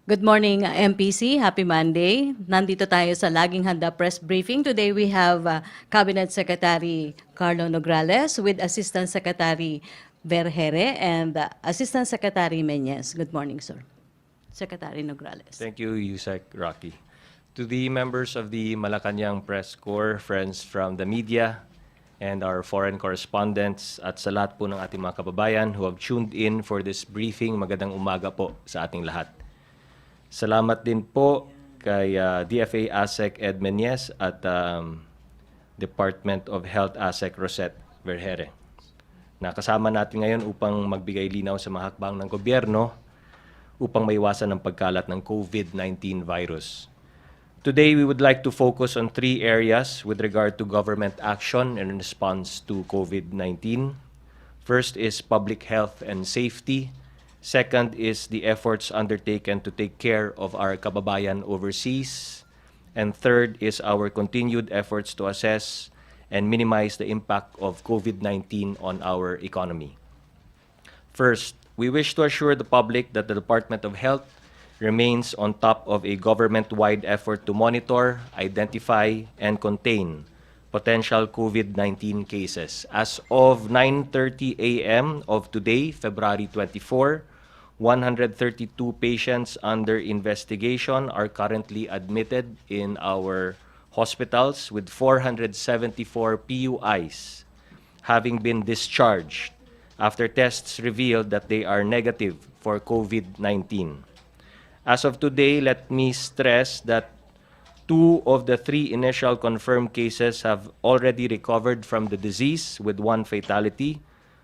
Good morning, MPC. Happy Monday. Nandito tayo sa Laging Handa Press Briefing. Today we have Cabinet Secretary Carlo Nograles with Assistant Secretary Vergere and Assistant Secretary Meñez. Good morning, sir. Secretary Nograles. Thank you, Yusek Rocky. To the members of the Malacanang Press Corps, friends from the media, and our foreign correspondents, at sa lahat po ng ating mga kababayan who have tuned in for this briefing, magandang umaga po sa ating lahat. Salamat din po kay DFA ASEC Ed Meñez at Department of Health ASEC Rosette Vergere. Nakasama natin ngayon upang magbigay linaw sa mga hakbang ng gobyerno upang maiwasan ang pagkalat ng COVID-19 virus. Today, we would like to focus on three areas with regard to government action in response to COVID-19. First is public health and safety. Second is the efforts undertaken to take care of our kababayan overseas. And third is our continued efforts to assess and minimize the impact of COVID-19 on our economy. First, we wish to assure the public that the Department of Health remains on top of a government-wide effort to monitor, identify, and contain potential COVID-19 cases. As of 9:30 a.m. of today, February 24, 132 patients under investigation are currently admitted in our hospitals, with 474 PUIs having been discharged after tests revealed that they are negative for COVID-19. As of today, let me stress that 2 of the 3 initial confirmed cases have already recovered from the disease, with 1 fatality.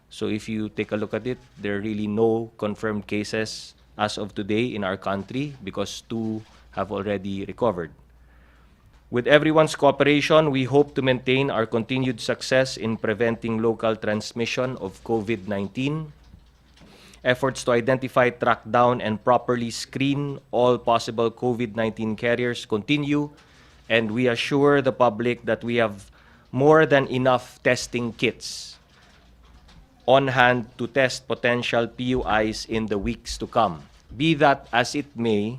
So if you take a look at it, there are really no confirmed cases as of today in our country because 2 have already recovered. With everyone's cooperation, we hope to maintain our continued success in preventing local transmission of COVID-19. Efforts to identify, track down, and properly screen all possible COVID-19 carriers continue, and we assure the public that we have more than enough testing kits on hand to test potential PUIs in the weeks to come. Be that as it may,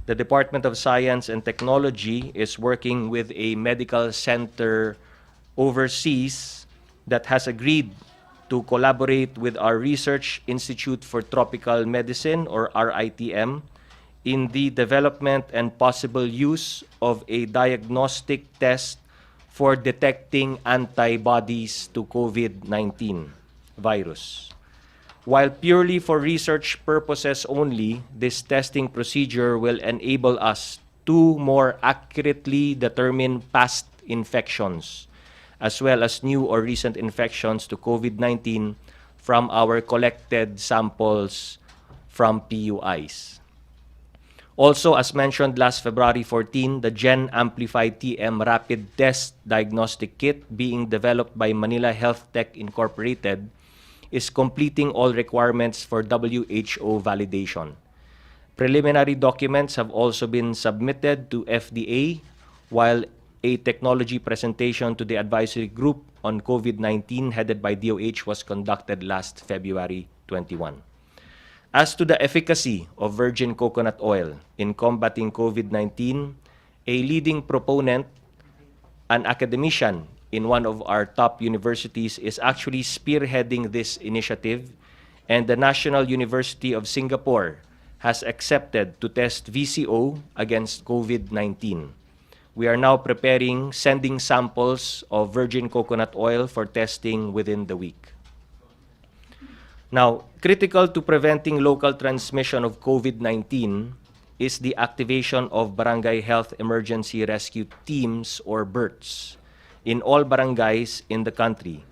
the Department of Science and Technology is working with a medical center overseas that has agreed to collaborate with our Research Institute for Tropical Medicine, or RITM, in the development and possible use of a diagnostic test for detecting antibodies to COVID-19 virus. While purely for research purposes only, this testing procedure will enable us to more accurately determine past infections, as well as new or recent infections to COVID-19 from our collected samples from PUIs. Also, as mentioned last February 14, the Gen Amplified TM Rapid Test Diagnostic Kit being developed by Manila Health Tech Incorporated is completing all requirements for WHO validation. Preliminary documents have also been submitted to FDA, while a technology presentation to the advisory group on COVID-19 headed by DOH was conducted last February 21. As to the efficacy of virgin coconut oil in combating COVID-19, a leading proponent, an academician in one of our top universities, is actually spearheading this initiative, and the National University of Singapore has accepted to test VCO against COVID-19. We are now preparing sending samples of virgin coconut oil for testing within the week. Now, critical to preventing local transmission of COVID-19 is the activation of Barangay Health Emergency Rescue Teams, or BERTs, in all barangays in the country.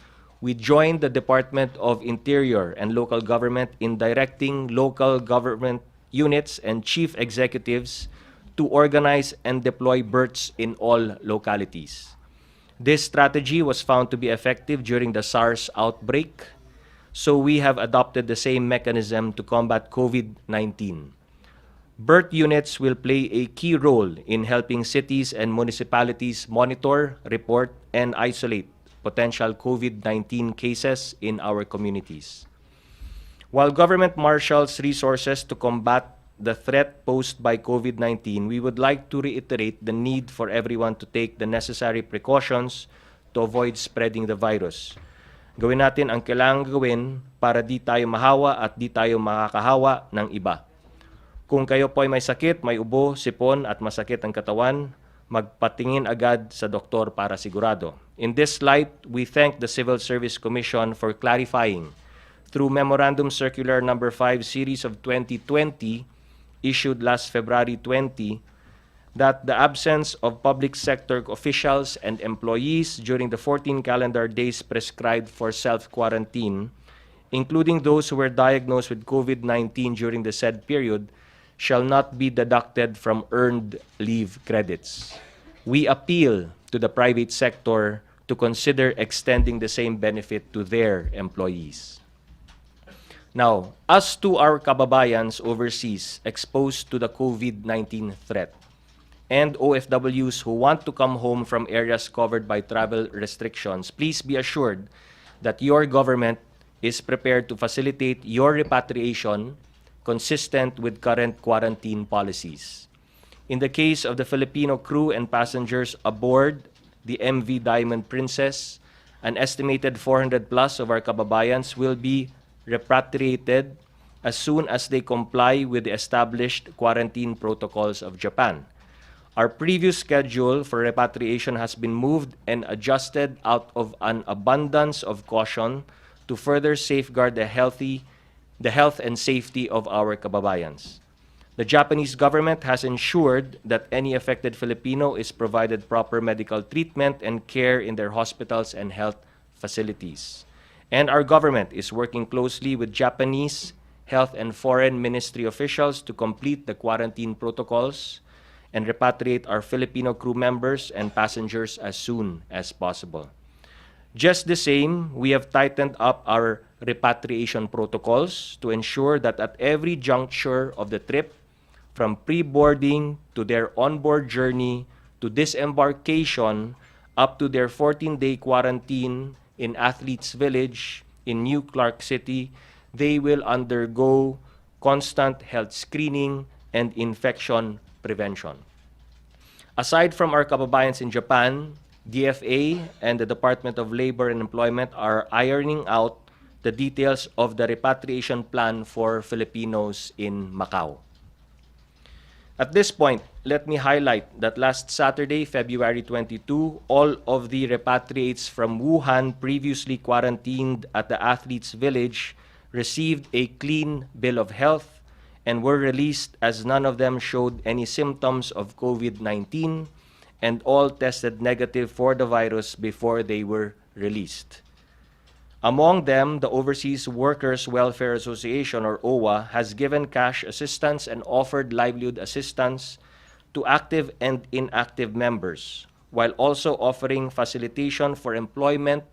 We joined the Department of Interior and local government in directing local government units and chief executives to organize and deploy BERTs in all localities. This strategy was found to be effective during the SARS outbreak, so we have adopted the same mechanism to combat COVID-19. BERT units will play a key role in helping cities and municipalities monitor, report, and isolate potential COVID-19 cases in our communities. While government marshals resources to combat the threat posed by COVID-19, we would like to reiterate the need for everyone to take the necessary precautions to avoid spreading the virus. Gawin natin ang kailangang gawin para di tayo mahawa at di tayo makakahawa ng iba. Kung kayo po ay may sakit, may ubo, sipon at masakit ang katawan, magpatingin agad sa doktor para sigurado. In this light, we thank the Civil Service Commission for clarifying through Memorandum Circular Number 5 Series of 2020 issued last February 20 that the absence of public sector officials and employees during the 14 calendar days prescribed for self-quarantine, including those who were diagnosed with COVID-19 during the said period, shall not be deducted from earned leave credits. We appeal to the private sector to consider extending the same benefit to their employees. Now, as to our kababayans overseas exposed to the COVID-19 threat, and OFWs who want to come home from areas covered by travel restrictions, please be assured that your government is prepared to facilitate your repatriation consistent with current quarantine policies. In the case of the Filipino crew and passengers aboard the MV Diamond Princess, an estimated 400 plus of our kababayans will be repatriated as soon as they comply with the established quarantine protocols of Japan. Our previous schedule for repatriation has been moved and adjusted out of an abundance of caution to further safeguard the health and safety of our kababayans. The Japanese government has ensured that any affected Filipino is provided proper medical treatment and care in their hospitals and health facilities. And our government is working closely with Japanese health and foreign ministry officials to complete the quarantine protocols and repatriate our Filipino crew members and passengers as soon as possible. Just the same, we have tightened up our repatriation protocols to ensure that at every juncture of the trip, from pre-boarding to their onboard journey to disembarkation up to their 14-day quarantine in Athletes Village in New Clark City, they will undergo constant health screening and infection prevention. Aside from our kababayans in Japan, DFA and the Department of Labor and Employment are ironing out the details of the repatriation plan for Filipinos in Macau. At this point, let me highlight that last Saturday, February 22, all of the repatriates from Wuhan previously quarantined at the Athletes Village received a clean bill of health and were released as none of them showed any symptoms of COVID-19 and all tested negative for the virus before they were released. Among them, the Overseas Workers Welfare Association, or OWA, has given cash assistance and offered livelihood assistance to active and inactive members, while also offering facilitation for employment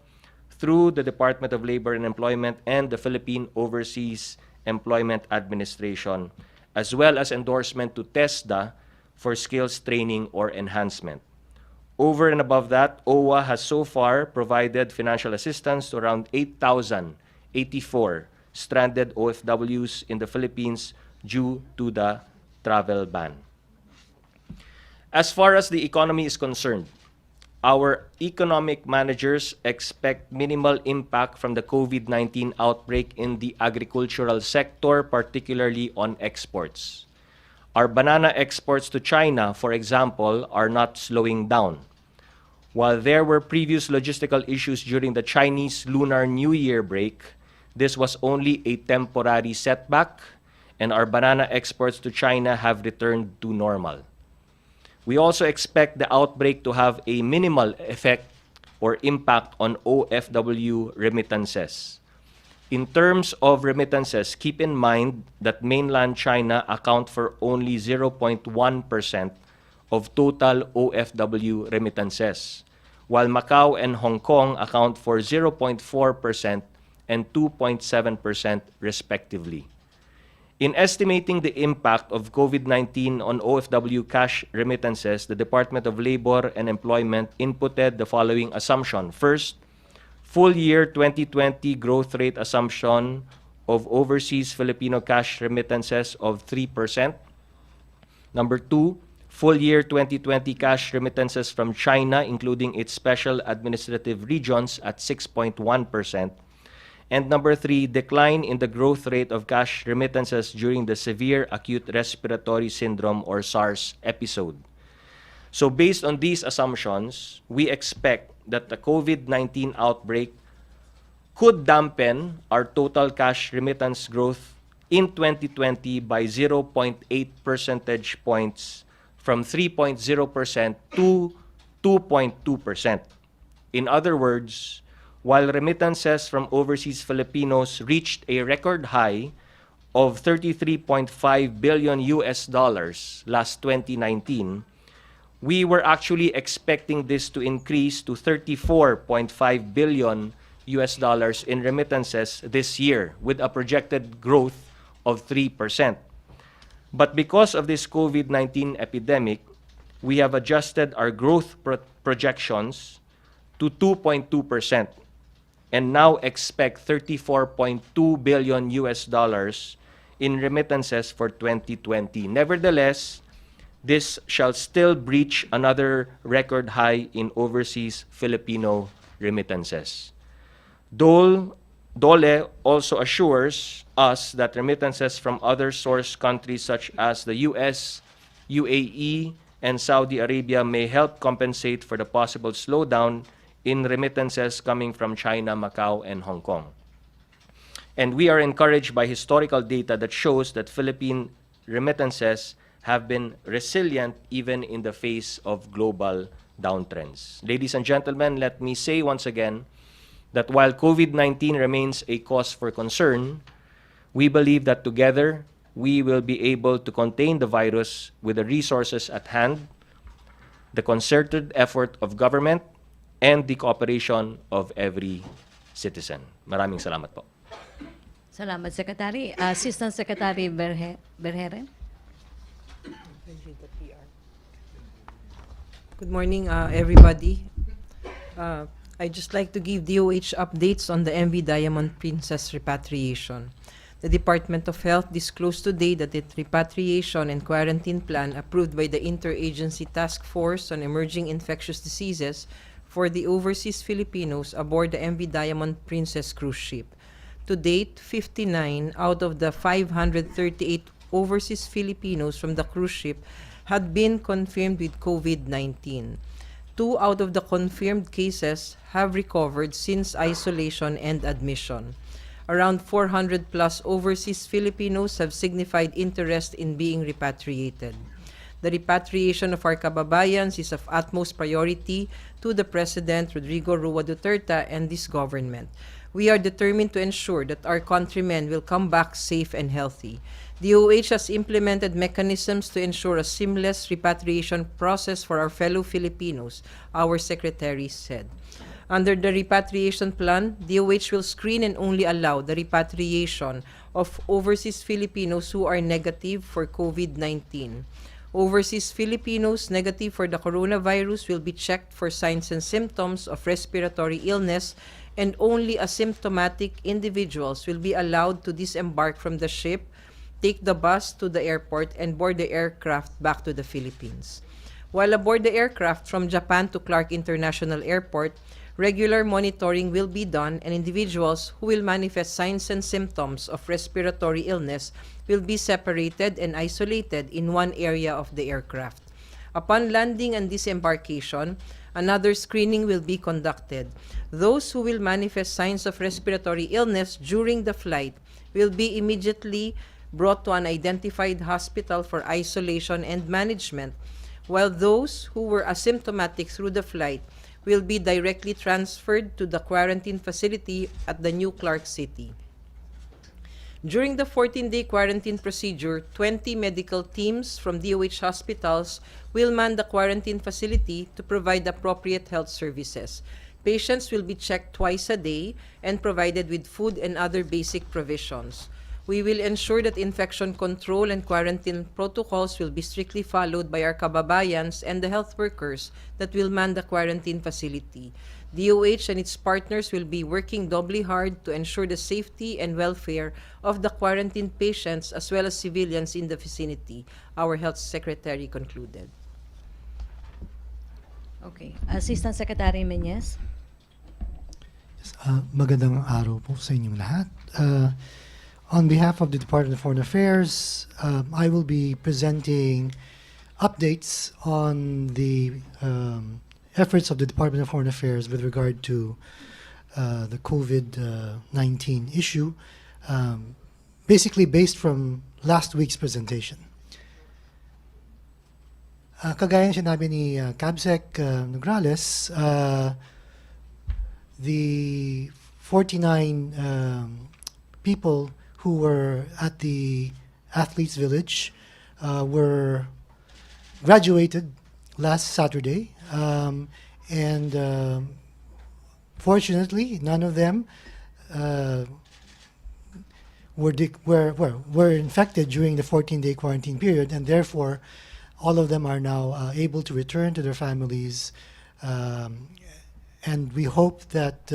through the Department of Labor and Employment and the Philippine Overseas Employment Administration, as well as endorsement to TESDA for skills training or enhancement. Over and above that, OWA has so far provided financial assistance to around 8,084 stranded OFWs in the Philippines due to the travel ban. As far as the economy is concerned, our economic managers expect minimal impact from the COVID-19 outbreak in the agricultural sector, particularly on exports. Our banana exports to China, for example, are not slowing down. While there were previous logistical issues during the Chinese Lunar New Year break, this was only a temporary setback, and our banana exports to China have returned to normal. We also expect the outbreak to have a minimal effect or impact on OFW remittances. In terms of remittances, keep in mind that mainland China account for only 0.1% of total OFW remittances, while Macau and Hong Kong account for 0.4% and 2.7% respectively. In estimating the impact of COVID-19 on OFW cash remittances, the Department of Labor and Employment inputted the following assumption. First, full year 2020 growth rate assumption of overseas Filipino cash remittances of 3%. Number 2, full year 2020 cash remittances from China, including its special administrative regions, at 6.1%. And number 3, decline in the growth rate of cash remittances during the severe acute respiratory syndrome or SARS episode. So based on these assumptions, we expect that the COVID-19 outbreak could dampen our total cash remittance growth in 2020 by 0.8 percentage points from 3.0% to 2.2%. In other words, while remittances from overseas Filipinos reached a record high of $33.5 billion last 2019, we were actually expecting this to increase to $34.5 billion in remittances this year, with a projected growth of 3%. But because of this COVID-19 epidemic, we have adjusted our growth projections to 2.2% and now expect $34.2 billion in remittances for 2020. Nevertheless, this shall still breach another record high in overseas Filipino remittances. DOLE also assures us that remittances from other source countries such as the US, UAE, and Saudi Arabia may help compensate for the possible slowdown in remittances coming from China, Macau, and Hong Kong. And we are encouraged by historical data that shows that Philippine remittances have been resilient even in the face of global downtrends. Ladies and gentlemen, let me say once again that while COVID-19 remains a cause for concern, we believe that together we will be able to contain the virus with the resources at hand, the concerted effort of government, and the cooperation of every citizen. Maraming salamat po. Salamat, Secretary. Assistant Secretary Berhere. Good morning, everybody. I'd just like to give DOH updates on the MV Diamond Princess repatriation. The Department of Health disclosed today that its repatriation and quarantine plan approved by the Interagency Task Force on Emerging Infectious Diseases for the overseas Filipinos aboard the MV Diamond Princess cruise ship. To date, 59 out of the 538 overseas Filipinos from the cruise ship had been confirmed with COVID-19. 2 out of the confirmed cases have recovered since isolation and admission. Around 400 plus overseas Filipinos have signified interest in being repatriated. The repatriation of our kababayans is of utmost priority to the President Rodrigo Roa Duterte and this government. We are determined to ensure that our countrymen will come back safe and healthy. DOH has implemented mechanisms to ensure a seamless repatriation process for our fellow Filipinos, our Secretary said. Under the repatriation plan, DOH will screen and only allow the repatriation of overseas Filipinos who are negative for COVID-19. Overseas Filipinos negative for the coronavirus will be checked for signs and symptoms of respiratory illness, and only asymptomatic individuals will be allowed to disembark from the ship, take the bus to the airport, and board the aircraft back to the Philippines. While aboard the aircraft from Japan to Clark International Airport, regular monitoring will be done, and individuals who will manifest signs and symptoms of respiratory illness will be separated and isolated in one area of the aircraft. Upon landing and disembarkation, another screening will be conducted. Those who will manifest signs of respiratory illness during the flight will be immediately brought to an identified hospital for isolation and management, while those who were asymptomatic through the flight will be directly transferred to the quarantine facility at the New Clark City. During the 14-day quarantine procedure, 20 medical teams from DOH hospitals will man the quarantine facility to provide appropriate health services. Patients will be checked twice a day and provided with food and other basic provisions. We will ensure that infection control and quarantine protocols will be strictly followed by our kababayans and the health workers that will man the quarantine facility. DOH and its partners will be working doubly hard to ensure the safety and welfare of the quarantined patients as well as civilians in the vicinity, our Health Secretary concluded. Okay. Assistant Secretary Menyes. Magandang araw po sa inyong lahat. On behalf of the Department of Foreign Affairs, I will be presenting updates on the efforts of the Department of Foreign Affairs with regard to the COVID-19 issue, basically based from last week's presentation. Kagaya ng sinabi ni Cabsec Nograles, the 49 people who were at the Athletes Village were graduated last Saturday, and fortunately, none of them were infected during the 14-day quarantine period, and therefore, all of them are now able to return to their families, and we hope that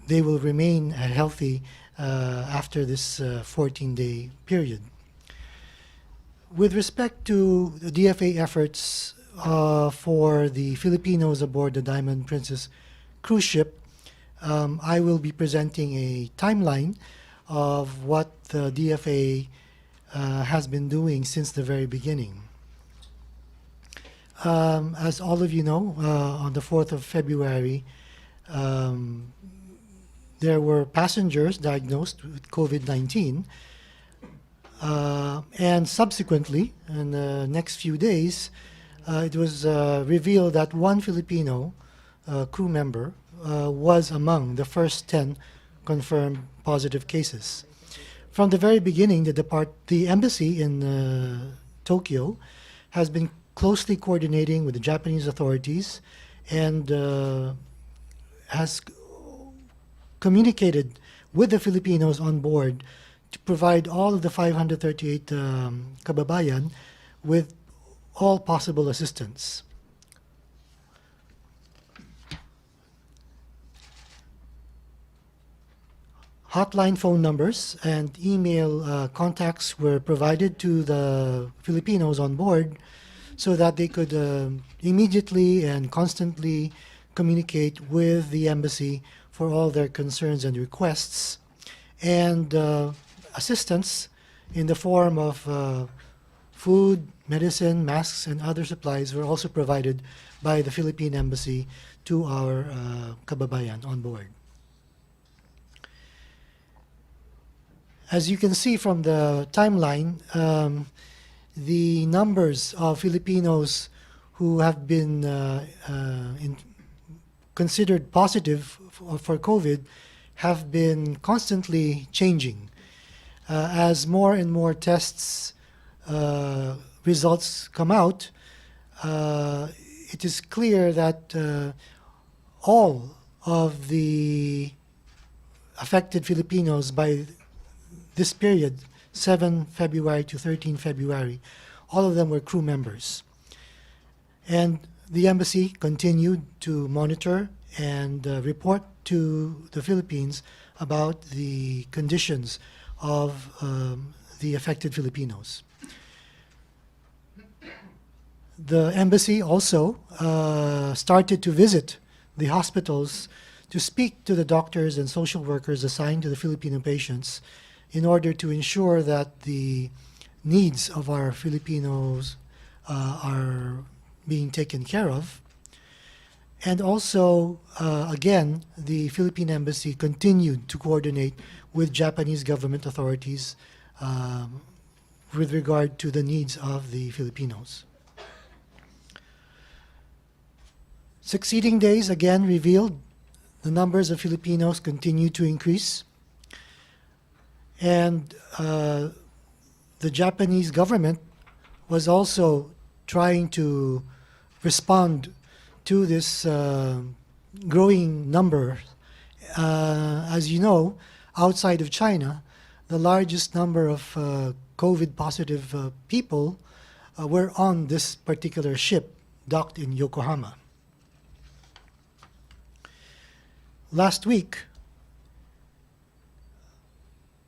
they will remain healthy after this 14-day period. With respect to the DFA efforts for the Filipinos aboard the Diamond Princess cruise ship, I will be presenting a timeline of what the DFA has been doing since the very beginning. As all of you know, on the 4th of February, there were passengers diagnosed with COVID-19, and subsequently, in the next few days, it was revealed that one Filipino crew member was among the first 10 confirmed positive cases. From the very beginning, the embassy in Tokyo has been closely coordinating with the Japanese authorities and has communicated with the Filipinos on board to provide all of the 538 kababayan with all possible assistance. Hotline phone numbers and email contacts were provided to the Filipinos on board so that they could immediately and constantly communicate with the embassy for all their concerns and requests, and assistance in the form of food, medicine, masks, and other supplies were also provided by the Philippine Embassy to our kababayan on board. As you can see from the timeline, the numbers of Filipinos who have been considered positive for COVID have been constantly changing. As more and more tests results come out, it is clear that all of the affected Filipinos by this period, 7 February to 13 February, all of them were crew members. And the embassy continued to monitor and report to the Philippines about the conditions of the affected Filipinos. The embassy also started to visit the hospitals to speak to the doctors and social workers assigned to the Filipino patients in order to ensure that the needs of our Filipinos are being taken care of. And also, again, the Philippine Embassy continued to coordinate with Japanese government authorities with regard to the needs of the Filipinos. Succeeding days again revealed the numbers of Filipinos continue to increase. And the Japanese government was also trying to respond to this growing number. As you know, outside of China, the largest number of COVID positive people were on this particular ship docked in Yokohama. last week,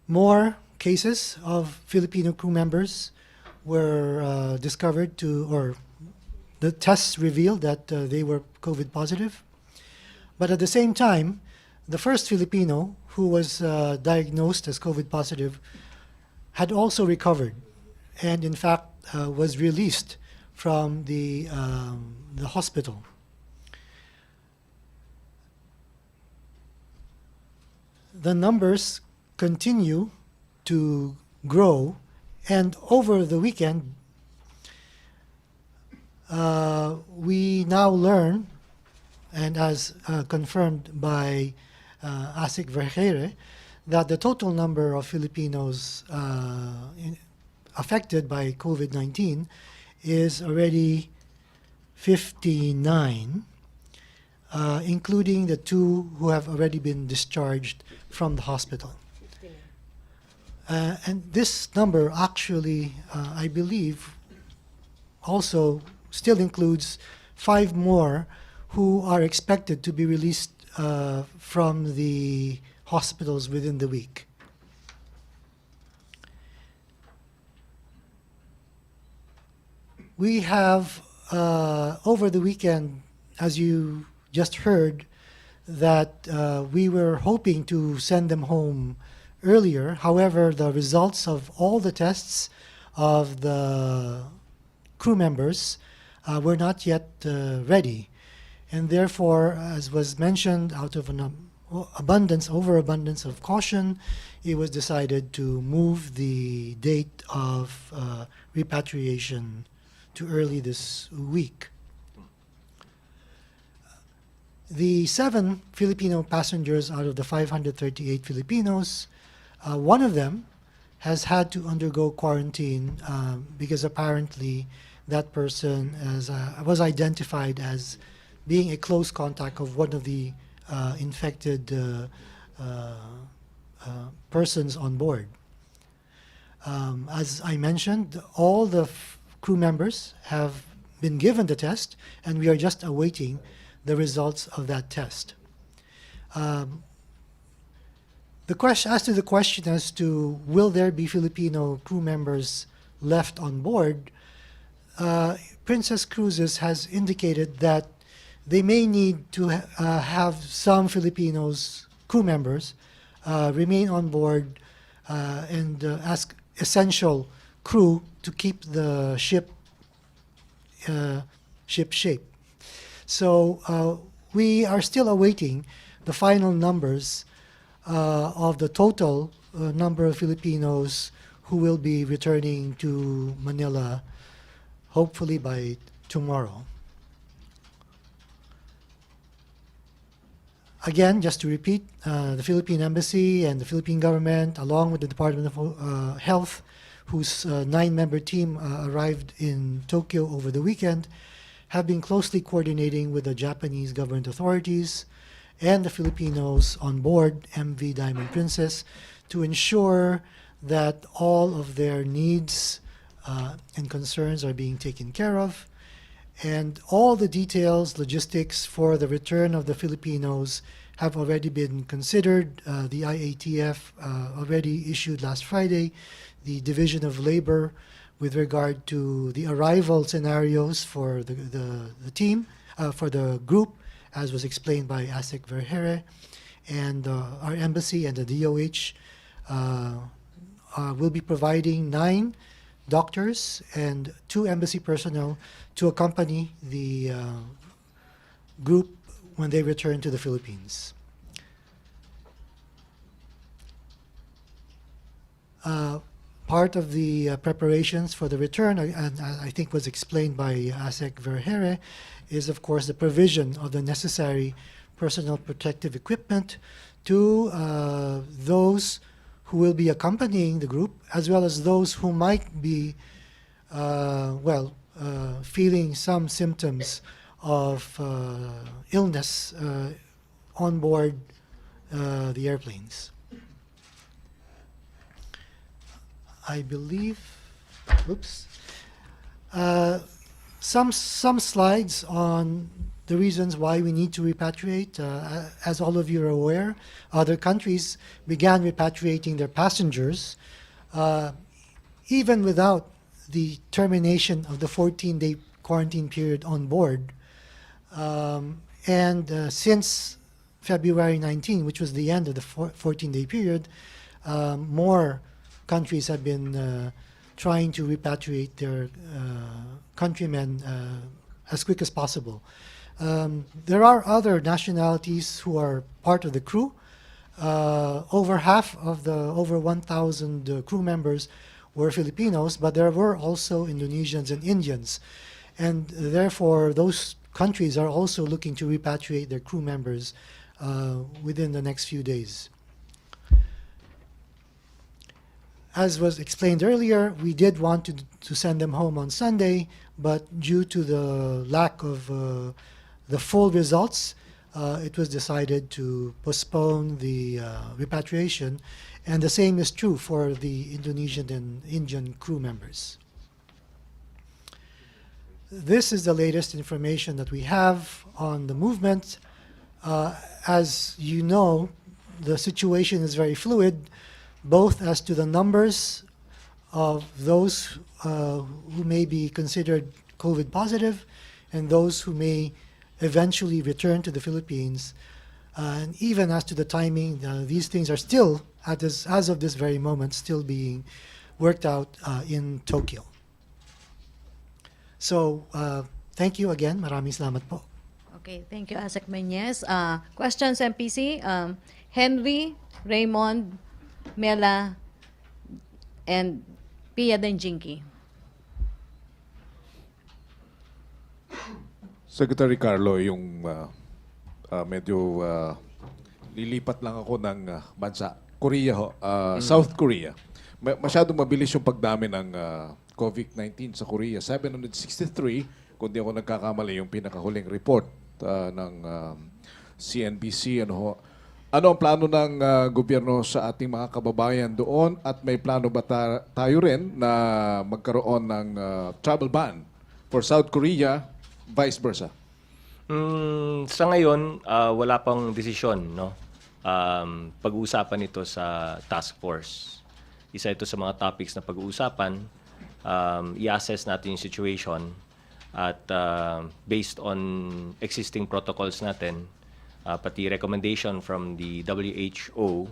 more cases of Filipino crew members were discovered or the tests revealed that they were COVID positive. But at the same time, the first Filipino who was diagnosed as COVID positive had also recovered and in fact was released from the hospital. The numbers continue to grow, and over the weekend, we now learn, and as confirmed by ASIC Vergere, that the total number of Filipinos affected by COVID-19 is already 59, including the 2 who have already been discharged from the hospital. And this number actually, I believe, also still includes 5 more who are expected to be released from the hospitals within the week. We have, over the weekend, as you just heard, that we were hoping to send them home earlier. However, the results of all the tests of the crew members were not yet ready. And therefore, as was mentioned, out of an overabundance of caution, it was decided to move the date of repatriation to early this week. The 7 Filipino passengers out of the 538 Filipinos, one of them has had to undergo quarantine because apparently that person was identified as being a close contact of one of the infected persons on board. As I mentioned, all the crew members have been given the test, and we are just awaiting the results of that test. As to the question as to will there be Filipino crew members left on board, Princess Cruises has indicated that they may need to have some Filipinos crew members remain on board and ask essential crew to keep the ship shape. So we are still awaiting the final numbers of the total number of Filipinos who will be returning to Manila, hopefully by tomorrow. Again, just to repeat, the Philippine Embassy and the Philippine government, along with the Department of Health, whose 9-member team arrived in Tokyo over the weekend, have been closely coordinating with the Japanese government authorities and the Filipinos on board MV Diamond Princess to ensure that all of their needs and concerns are being taken care of. And all the details, logistics for the return of the Filipinos have already been considered. The IATF already issued last Friday the Division of Labor with regard to the arrival scenarios for the team, for the group, as was explained by ASIC Vergere. And our embassy and the DOH will be providing 9 doctors and 2 embassy personnel to accompany the group when they return to the Philippines. Part of the preparations for the return, and I think was explained by ASEC Vergere, is of course the provision of the necessary personal protective equipment to those who will be accompanying the group, as well as those who might be, feeling some symptoms of illness on board the airplanes. I believe, some slides on the reasons why we need to repatriate. As all of you are aware, other countries began repatriating their passengers even without the termination of the 14-day quarantine period on board. Since February 19, which was the end of the 14-day period, more countries have been trying to repatriate their countrymen as quick as possible. There are other nationalities who are part of the crew. Over half of the over 1,000 crew members were Filipinos, but there were also Indonesians and Indians. And therefore, those countries are also looking to repatriate their crew members within the next few days. As was explained earlier, we did want to send them home on Sunday, but due to the lack of the full results, it was decided to postpone the repatriation, and the same is true for the Indonesian and Indian crew members. This is the latest information that we have on the movement. As you know, the situation is very fluid, both as to the numbers of those who may be considered COVID positive and those who may eventually return to the Philippines. And even as to the timing, these things are still, as of this very moment, still being worked out in Tokyo. So, thank you again. Maraming salamat po. Okay, thank you, Asek Menyes. Questions, MPC? Henry, Raymond, Mela, and Pia Denjinki. Secretary Carlo, yung medyo lilipat lang ako ng bansa. Korea ho, South Korea. Masyadong mabilis yung pagdami ng COVID-19 sa Korea. 763, kung di ako nagkakamali, yung pinakahuling report ng CNBC. Ano ang plano ng gobyerno sa ating mga kababayan doon at may plano ba tayo rin na magkaroon ng travel ban for South Korea, vice versa? Sa ngayon, wala pang desisyon, no? Pag-uusapan ito sa task force. Isa ito sa mga topics na pag-uusapan. I-assess natin yung situation at based on existing protocols natin, pati recommendation from the WHO,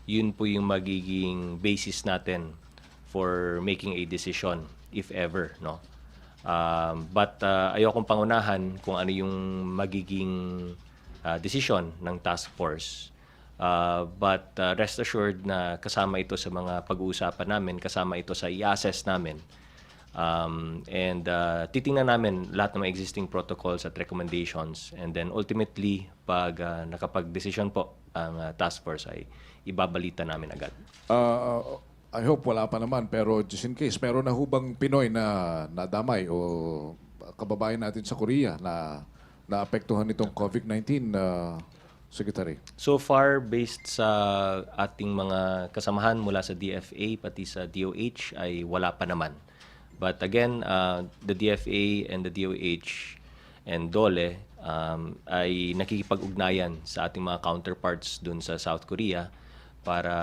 yun po yung magiging basis natin for making a decision, if ever, no? But ayokong pangunahan kung ano yung magiging decision ng task force. But rest assured na kasama ito sa mga pag-uusapan namin, kasama ito sa i-assess namin. And titingnan namin lahat ng mga existing protocols at recommendations. And then ultimately, pag nakapag-decision po ang task force, ay ibabalita namin agad. I hope wala pa naman, pero just in case, meron na hubang Pinoy na nadamay o kababayan natin sa Korea na naapektuhan itong COVID-19, Secretary? So far, based sa ating mga kasamahan mula sa DFA pati sa DOH, ay wala pa naman. But again, the DFA and the DOH and DOLE ay nakikipag-ugnayan sa ating mga counterparts dun sa South Korea para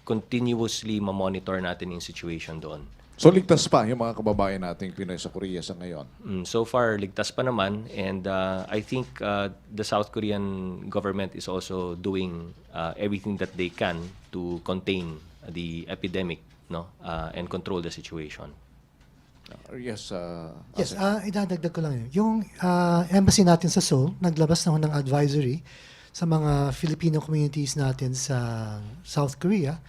continuously ma-monitor natin yung situation doon. So ligtas pa yung mga kababayan nating Pinoy sa Korea sa ngayon? So far, ligtas pa naman. And I think the South Korean government is also doing everything that they can to contain the epidemic, no, and control the situation. Yes. Yes, idadagdag ko lang yun. Yung embassy natin sa Seoul, naglabas na ho ng advisory sa mga Filipino communities natin sa South Korea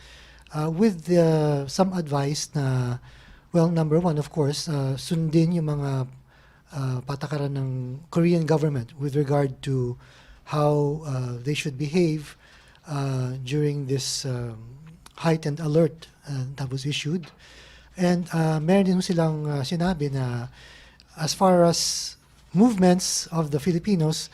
with some advice na, well, number one, of course, sundin yung mga patakaran ng Korean government with regard to how they should behave during this heightened alert that was issued. And meron din silang sinabi na as far as movements of the Filipinos,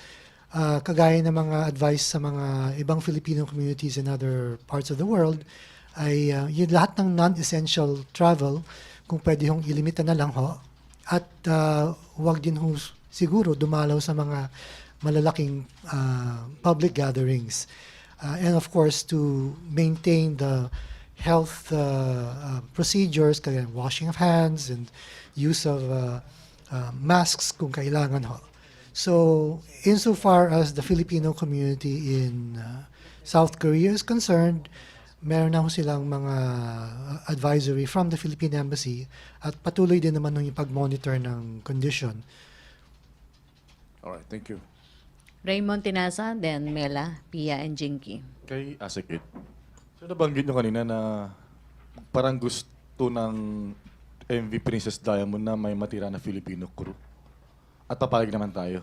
kagaya ng mga advice sa mga ibang Filipino communities in other parts of the world, ay yung lahat ng non-essential travel, kung pwede hong ilimita na lang ho, at huwag din ho siguro dumalaw sa mga malalaking public gatherings. And of course, to maintain the health procedures, kaya washing of hands and use of masks kung kailangan ho. So, insofar as the Filipino community in South Korea is concerned, meron na ho silang mga advisory from the Philippine Embassy at patuloy din naman yung pag-monitor ng condition. Alright, thank you. Raymond Tinasa, then Mela, Pia, and Jinky. Kay Asikit. So nabanggit nyo kanina na parang gusto ng MV Princess Diamond na may matira na Filipino crew. At papayag naman tayo.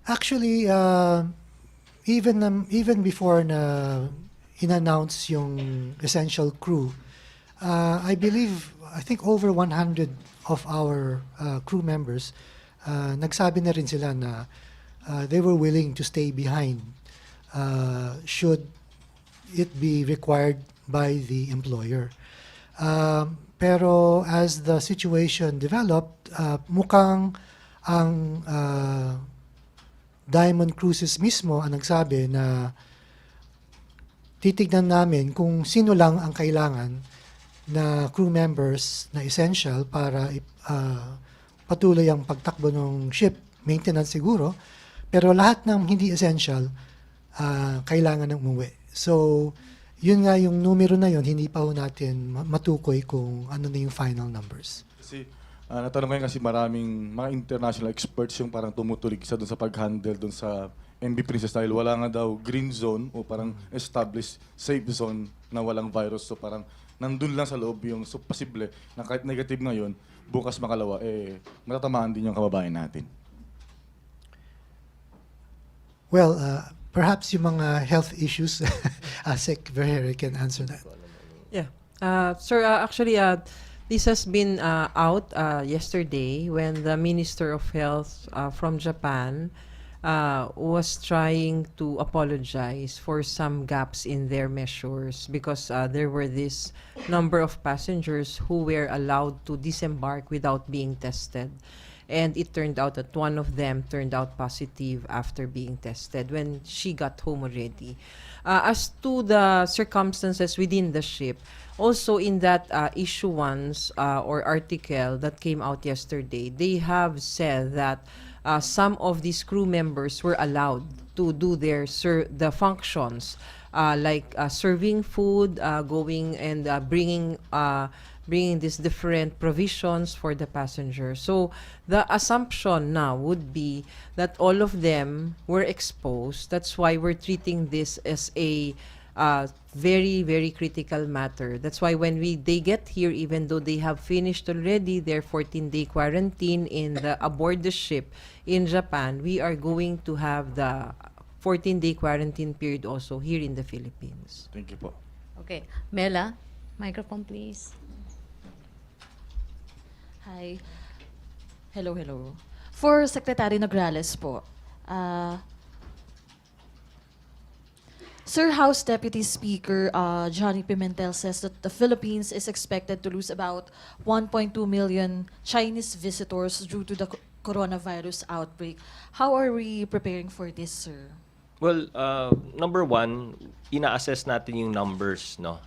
Actually, even before na in-announce yung essential crew, I think over 100 of our crew members, nagsabi na rin sila na they were willing to stay behind should it be required by the employer. Pero as the situation developed, mukhang ang Diamond Cruises mismo ang nagsabi na titignan namin kung sino lang ang kailangan na crew members na essential para patuloy ang pagtakbo ng ship, maintenance siguro, pero lahat ng hindi essential kailangan ng umuwi. So, yun nga yung numero na yun, hindi pa ho natin matukoy kung ano na yung final numbers. Kasi natanong ko yun kasi maraming mga international experts yung parang tumutulig sa doon sa pag-handle doon sa MV Princess dahil wala nga daw green zone o parang established safe zone na walang virus. So parang nandun lang sa loob yung so posible na kahit negative ngayon, bukas makalawa, matatamaan din yung kababayan natin. Well, perhaps yung mga health issues, Asik Verhere can answer that. Yeah. Sir, actually, this has been out yesterday when the Minister of Health from Japan was trying to apologize for some gaps in their measures because there were this number of passengers who were allowed to disembark without being tested. And it turned out that one of them turned out positive after being tested when she got home already. As to the circumstances within the ship, also in that issuance or article that came out yesterday, they have said that some of these crew members were allowed to do the functions like serving food, going and bringing these different provisions for the passenger. So the assumption now would be that all of them were exposed. That's why we're treating this as a very, very critical matter. That's why when they get here, even though they have finished already their 14-day quarantine aboard the ship in Japan, we are going to have the 14-day quarantine period also here in the Philippines. Thank you po. Okay. Mela, microphone please. Hi. Hello, hello. For Secretary Nograles po, Sir House Deputy Speaker Johnny Pimentel says that the Philippines is expected to lose about 1.2 million Chinese visitors due to the coronavirus outbreak. How are we preparing for this, sir? Well, number one, ina-assess natin yung numbers, no?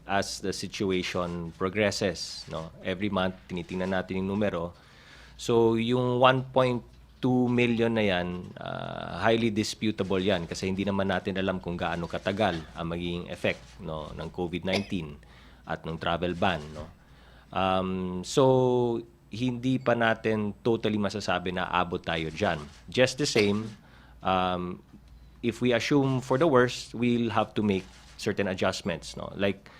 As the situation progresses, no? Every month, tinitingnan natin yung numero. So, yung 1.2 million na yan, highly disputable yan kasi hindi naman natin alam kung gaano katagal ang magiging effect, no, ng COVID-19 at ng travel ban, no? So, hindi pa natin totally masasabi na abot tayo dyan. Just the same, if we assume for the worst, we'll have to make certain adjustments, no? Like,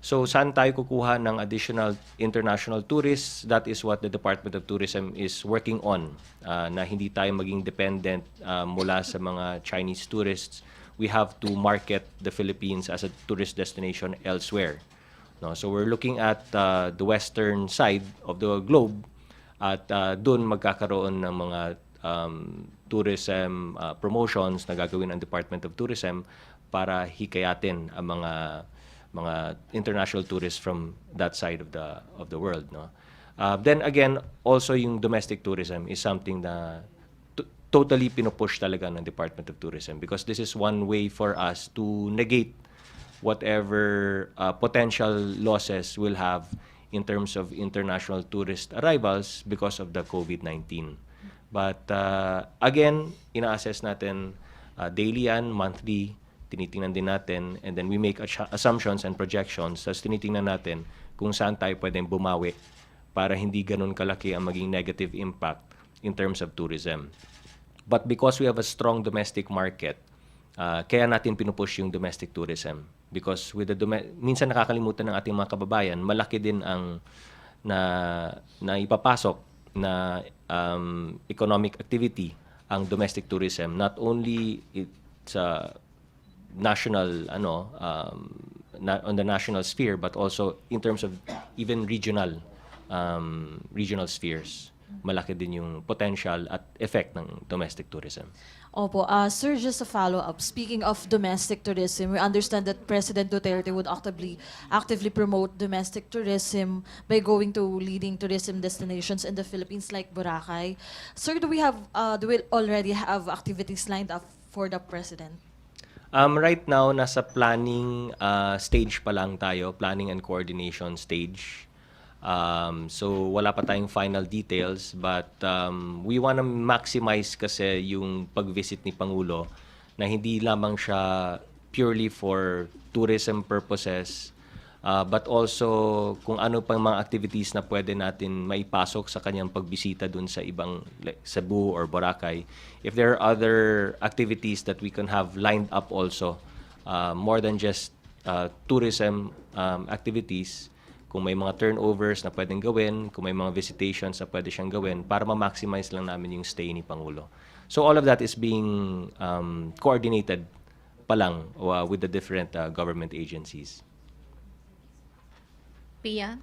so saan tayo kukuha ng additional international tourists? That is what the Department of Tourism is working on, na hindi tayo maging dependent mula sa mga Chinese tourists. We have to market the Philippines as a tourist destination elsewhere, no? So we're looking at the western side of the globe at doon magkakaroon ng mga tourism promotions na gagawin ng Department of Tourism para hikayatin ang mga international tourists from that side of the world, no? Then again, also yung domestic tourism is something na totally pinupush talaga ng Department of Tourism, because this is one way for us to negate whatever potential losses we'll have in terms of international tourist arrivals because of the COVID-19. But again, ina-assess natin daily yan, monthly, tinitingnan din natin, and then we make assumptions and projections, tapos tinitingnan natin kung saan tayo pwedeng bumawi para hindi ganun kalaki ang maging negative impact in terms of tourism. But because we have a strong domestic market, kaya natin pinupush yung domestic tourism. Because with the minsan nakakalimutan ng ating mga kababayan, malaki din ang na ipapasok na economic activity ang domestic tourism. Not only it's national on the national sphere, but also in terms of even regional spheres. Malaki din yung potential at effect ng domestic tourism. Opo. Sir, just a follow-up. Speaking of domestic tourism, we understand that President Duterte would actively promote domestic tourism by going to leading tourism destinations in the Philippines like Boracay. Sir, do we already have activities lined up for the President? Right now, nasa planning stage pa lang tayo, planning and coordination stage. So wala pa tayong final details, but we want to maximize kasi yung pag-visit ni Pangulo na hindi lamang siya purely for tourism purposes, but also kung ano pang mga activities na pwede natin maipasok sa kanyang pagbisita dun sa ibang like Cebu or Boracay. If there are other activities that we can have lined up also, more than just tourism activities, kung may mga turnovers na pwedeng gawin, kung may mga visitations na pwede siyang gawin para ma-maximize lang namin yung stay ni Pangulo. So all of that is being coordinated pa lang with the different government agencies. Pia?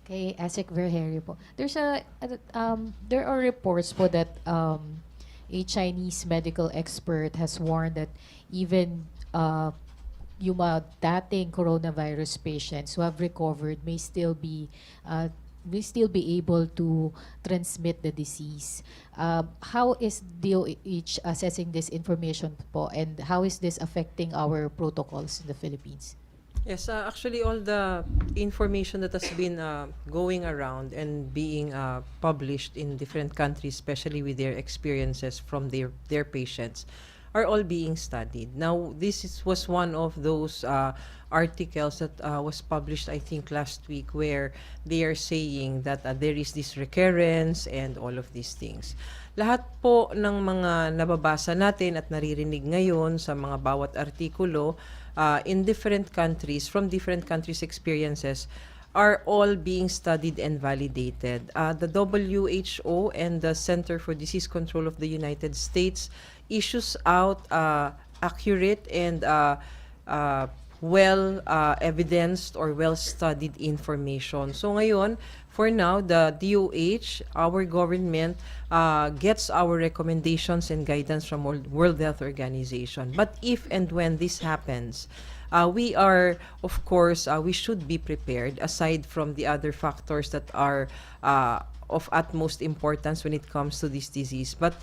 Kay Asik Verheri po. There are reports po that a Chinese medical expert has warned that even yung mga dating coronavirus patients who have recovered may still be able to transmit the disease. How is DOH assessing this information po, and how is this affecting our protocols in the Philippines? Yes, actually all the information that has been going around and being published in different countries, especially with their experiences from their patients, are all being studied. Now, was one of those articles that was published, I think, last week, where they are saying that there is this recurrence and all of these things. Lahat po ng mga nababasa natin at naririnig ngayon sa mga bawat artikulo in different countries, from different countries' experiences, are all being studied and validated. The WHO and the Center for Disease Control of the United States issues out accurate and well evidenced or well studied information. So ngayon, for now, the DOH, our government, gets our recommendations and guidance from World Health Organization. But if and when this happens, we are, of course, we should be prepared aside from the other factors that are of utmost importance when it comes to this disease. But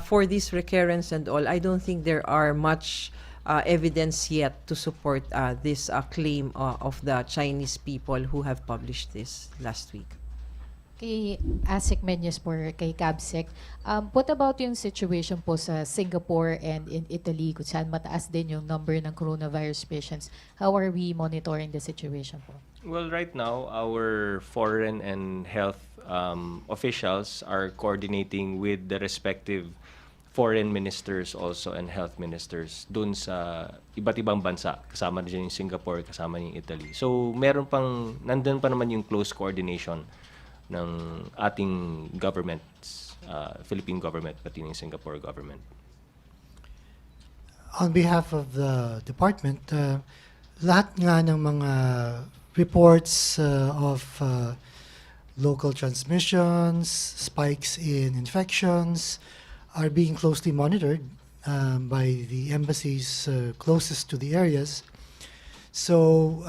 for this recurrence and all, I don't think there are much evidence yet to support this claim of the Chinese people who have published this last week. Kay ASIC Menyes po, kay CABSEC, what about yung situation po sa Singapore and in Italy, kung saan mataas din yung number ng coronavirus patients? How are we monitoring the situation po? Well, right now, our foreign and health officials are coordinating with the respective foreign ministers also and health ministers dun sa iba't ibang bansa. Kasama din yung Singapore, kasama yung Italy. So, nandun pa naman yung close coordination ng ating governments, Philippine government, pati ng Singapore government. On behalf of the department, lahat nga ng mga reports of local transmissions, spikes in infections, are being closely monitored by the embassies closest to the areas. So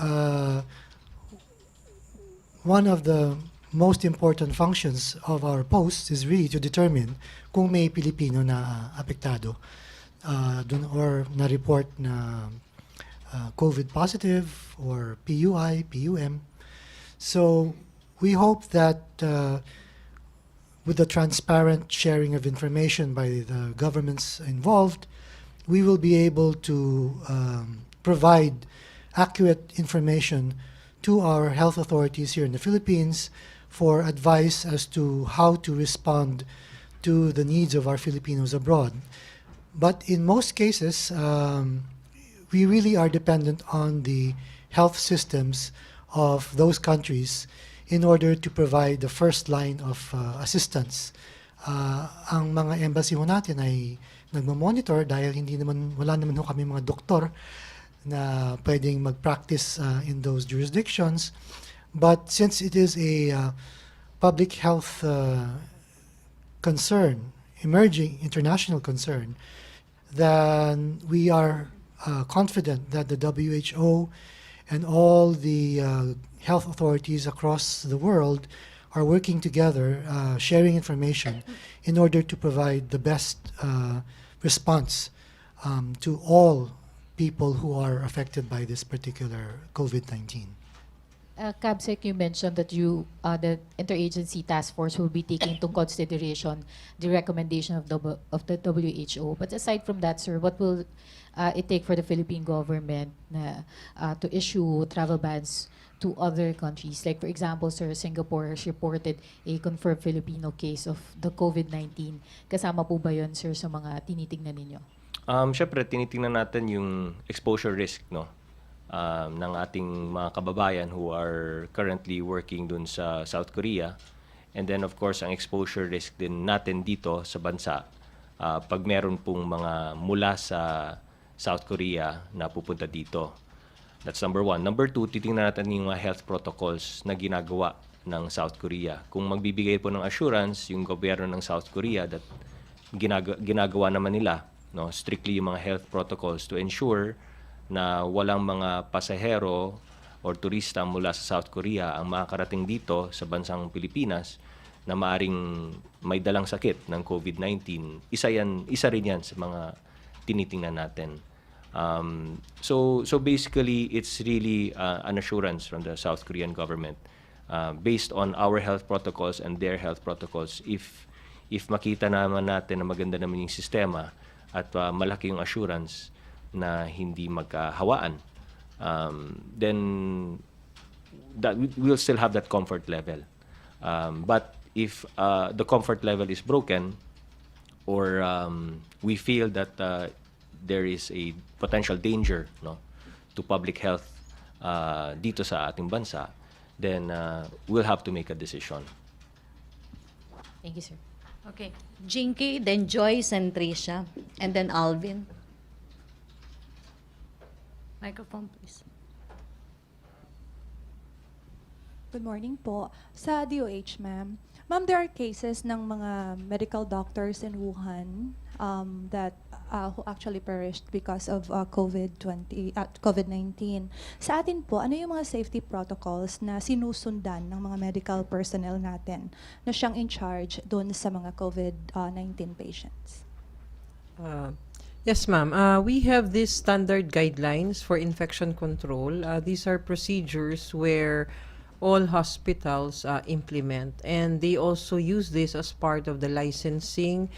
one of the most important functions of our posts is really to determine kung may Pilipino na apektado or na-report na COVID positive or PUI, PUM. So we hope that with the transparent sharing of information by the governments involved, we will be able to provide accurate information to our health authorities here in the Philippines for advice as to how to respond to the needs of our Filipinos abroad. But in most cases, we really are dependent on the health systems of those countries in order to provide the first line of assistance. Ang mga embassy ho natin ay nagmo-monitor dahil wala naman ho kami mga doktor na pwedeng mag-practice in those jurisdictions. But since it is a public health concern, emerging international concern, then we are confident that the WHO and all the health authorities across the world are working together, sharing information in order to provide the best response to all people who are affected by this particular COVID-19. Cabsec, you mentioned that the interagency task force will be taking into consideration the recommendation of the WHO. But aside from that, sir, what will it take for the Philippine government to issue travel bans to other countries? Like, for example, sir, Singapore has reported a confirmed Filipino case of the COVID-19. Kasama po ba yun, sir, sa mga tinitingnan ninyo? Syempre, tinitingnan natin yung exposure risk, no? Ng ating mga kababayan who are currently working dun sa South Korea. And then, of course, ang exposure risk din natin dito sa bansa pag meron pong mga mula sa South Korea na pupunta dito. That's number one. Number two, titingnan natin yung mga health protocols na ginagawa ng South Korea. Kung magbibigay po ng assurance yung gobyerno ng South Korea that ginagawa naman nila, no, strictly yung mga health protocols to ensure na walang mga pasahero or turista mula sa South Korea ang makakarating dito sa bansang Pilipinas na maaring may dalang sakit ng COVID-19. Isa rin yan sa mga tinitingnan natin. So basically, it's really an assurance from the South Korean government based on our health protocols and their health protocols. If makita naman natin na maganda naman yung sistema at malaki yung assurance na hindi magkahawaan, then that we'll still have that comfort level. But if the comfort level is broken or we feel that there is a potential danger, no, to public health dito sa ating bansa, then we'll have to make a decision. Thank you, sir. Okay. Jinky, then Joyce and Tricia, and then Alvin. Microphone, please. Good morning po. Sa DOH, ma'am. Ma'am, there are cases ng mga medical doctors in Wuhan that who actually perished because of COVID-19. Sa atin po, ano yung mga safety protocols na sinusundan ng mga medical personnel natin na siyang in charge doon sa mga COVID-19 patients? Yes, ma'am. We have these standard guidelines for infection control. These are procedures where all hospitals implement, and they also use this as part of the licensing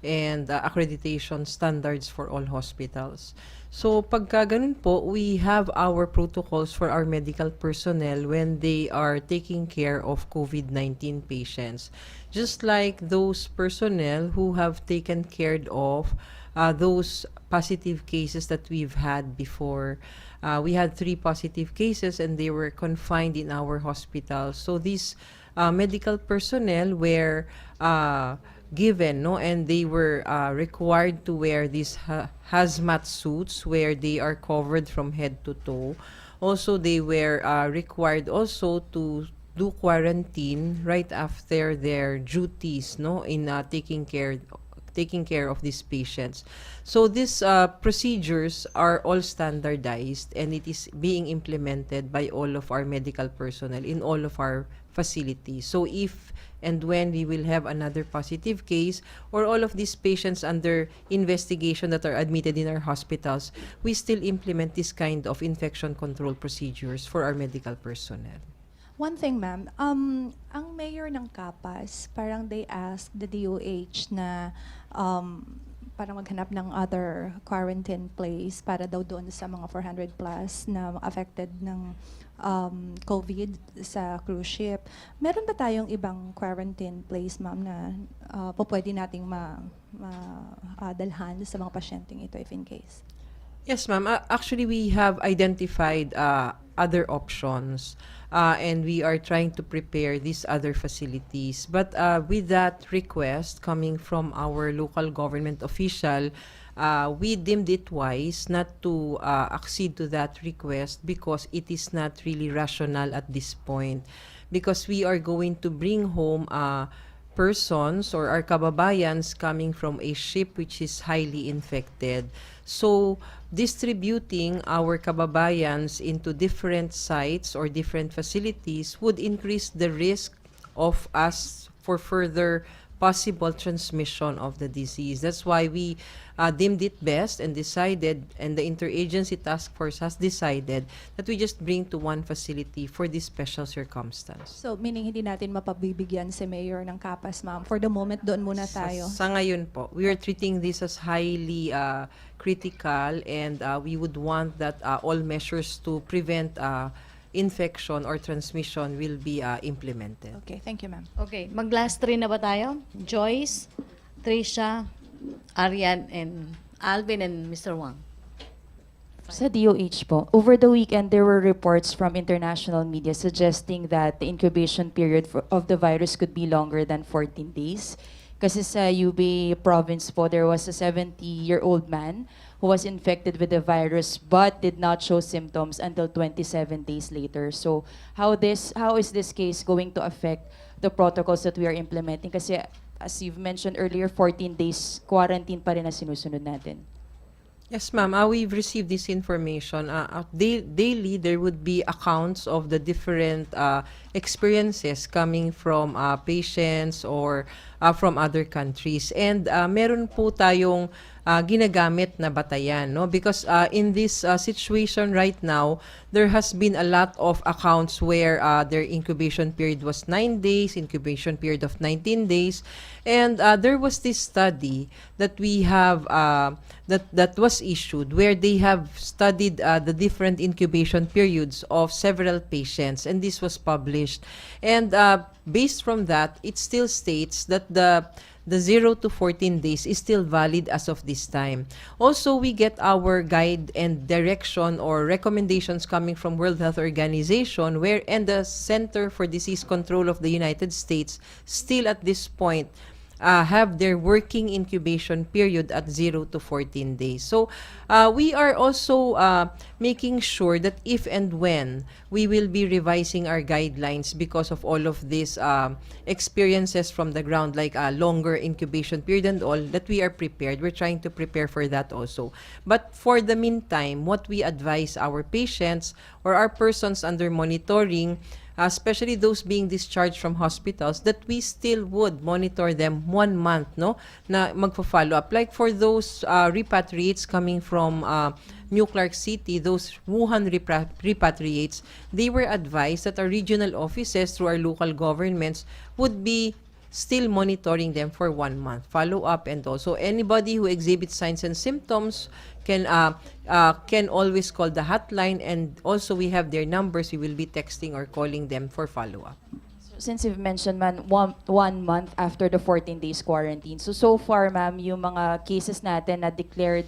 and accreditation standards for all hospitals. So pagka ganun po, we have our protocols for our medical personnel when they are taking care of COVID-19 patients. Just like those personnel who have taken care of those positive cases that we've had before. We had 3 positive cases and they were confined in our hospital. So these medical personnel were given, no, and they were required to wear these hazmat suits where they are covered from head to toe. Also, they were required also to do quarantine right after their duties, no, in taking care taking care of these patients. So these procedures are all standardized, and it is being implemented by all of our medical personnel in all of our facilities. So if and when we will have another positive case, or all of these patients under investigation that are admitted in our hospitals, we still implement this kind of infection control procedures for our medical personnel. One thing, ma'am, ang mayor ng Capas, parang they asked the DOH na parang maghanap ng other quarantine place para daw doon sa mga 400 plus na affected ng COVID sa cruise ship. Meron ba tayong ibang quarantine place, ma'am, na pwede nating dalhan sa mga pasyenteng ito if in case? Yes, ma'am. Actually, we have identified other options, and we are trying to prepare these other facilities. But with that request coming from our local government official, we deemed it wise not to accede to that request because it is not really rational at this point. Because we are going to bring home persons or our kababayans coming from a ship which is highly infected. So, distributing our kababayans into different sites or different facilities would increase the risk of us for further possible transmission of the disease. That's why we deemed it best and decided, and the interagency task force has decided that we just bring to one facility for this special circumstance. So, meaning hindi natin mapabibigyan si Mayor ng Capas, ma'am. For the moment, doon muna tayo. Sa ngayon po, we are treating this as highly critical, and we would want that all measures to prevent infection or transmission will be implemented. Okay, thank you, ma'am. Okay, mag-last three na ba tayo? Joyce, Trisha, Arian, and Alvin, and Mr. Wang. Sa DOH po, over the weekend, there were reports from international media suggesting that the incubation period of the virus could be longer than 14 days. Kasi sa Hubei province po, there was a 70-year-old man who was infected with the virus but did not show symptoms until 27 days later. So how is this case going to affect the protocols that we are implementing? Kasi as you've mentioned earlier, 14 days quarantine pa rin na sinusunod natin. Yes, ma'am. We've received this information. Daily, there would be accounts of the different experiences coming from patients or from other countries. And meron po tayong ginagamit na batayan, no? Because in this situation right now, there has been a lot of accounts where their incubation period was 9 days, incubation period of 19 days. And there was this study that we have that was issued where they have studied the different incubation periods of several patients, and this was published. And based from that, it still states that the 0 to 14 days is still valid as of this time. Also, we get our guide and direction or recommendations coming from World Health Organization and the Center for Disease Control of the United States still at this point have their working incubation period at 0 to 14 days. So we are also making sure that if and when we will be revising our guidelines because of all of these experiences from the ground, like a longer incubation period and all, that we are prepared. We're trying to prepare for that also. But for the meantime, what we advise our patients or our persons under monitoring, especially those being discharged from hospitals, that we still would monitor them 1 month, no? Na magpo-follow up. Like for those repatriates coming from New Clark City, those Wuhan repatriates, they were advised that our regional offices through our local governments would be still monitoring them for 1 month, follow up, and also anybody who exhibits signs and symptoms can always call the hotline, and also we have their numbers. We will be texting or calling them for follow-up. Since you've mentioned, man, one month after the 14 days quarantine. So far, ma'am, yung mga cases natin na declared